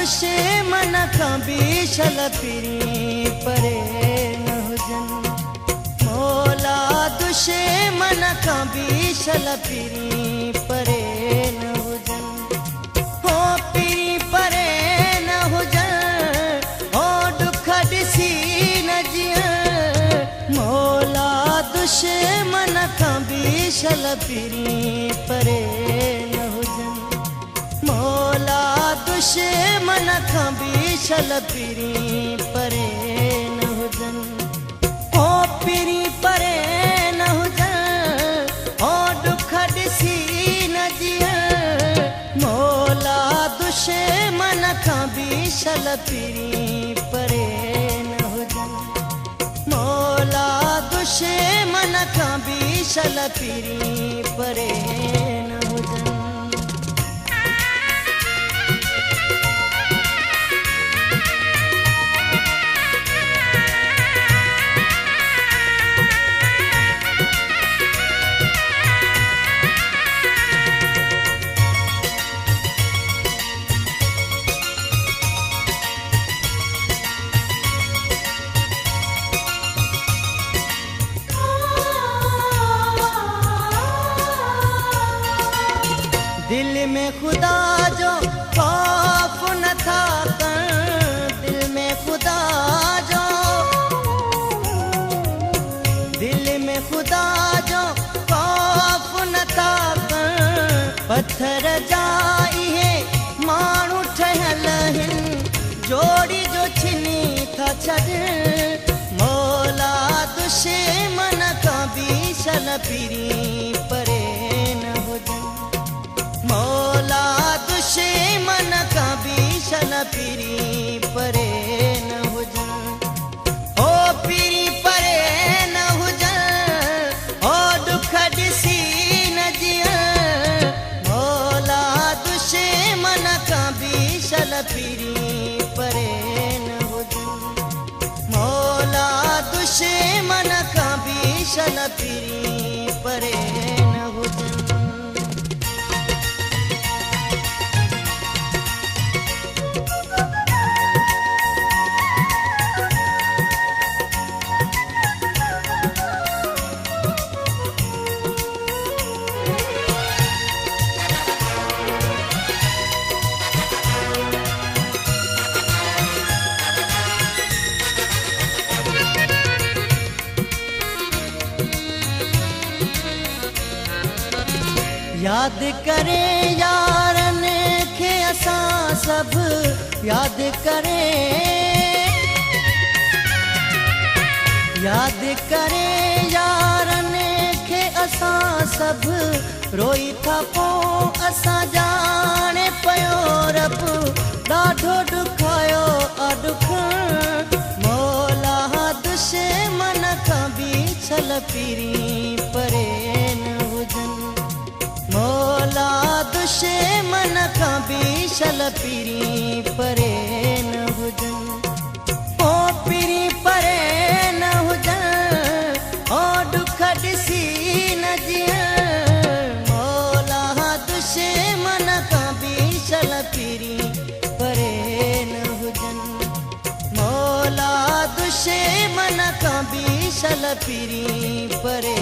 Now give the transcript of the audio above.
दुश्मन खां बीशल पिरी परे न हुजन। मौला दुश्मन खां बीशल पिरी परे न हुजन। हो पिरी परे न हुजन, हो दुख ॾिसी न जियन। मौला दुश्मन खां बीशल पिरी परे न हुजन। मौला दुश्मन खां बीशल पिरी परे न हुजन। हो पिरी परे न हुजन, हो दुख ॾिसी न जियन। मौला दुश्मन खां बीशल पिरी परे न हुजन। मौला दुश्मन खां बीशल पिरी परे न हुजन। दिल में खुदा जो खौफ न था कर, दिल में खुदा जो, दिल में खुदा जो खौफ न था कर। पत्थर जाई है माण्हू ठहियल हिन, जोड़ी जो छिनी था छॾ। मौला दुश्मन खां बीशल पिरी परे न हुजन। मौला दुश्मन खां बीशल पिरी परे न हुजन। हो पिरी परे न हुजन, हो दुख ॾिसी न जियन। मौला दुश्मन खां बीशल पिरी परे न हुजन। मौला दुश्मन खां बीशल पिरी परे न हुजन। याद करें यारन खे असां सब, याद करें, याद करें यारन खे असां सब। रोई था पोइ असां ॼाणे पियो रब, ॾाढो ॾुखायो अॾुख। मौला दुश्मन खां बीशल पिरी परे न हुजन। मौला दुश्मन खां बीशल पिरी परे न हुजन। हो पिरी परे न हुजन, हो दुख ॾिसी न जियन। मौला दुश्मन खां बीशल पिरी परे न हुजन। मौला दुश्मन खां बीशल पिरी परे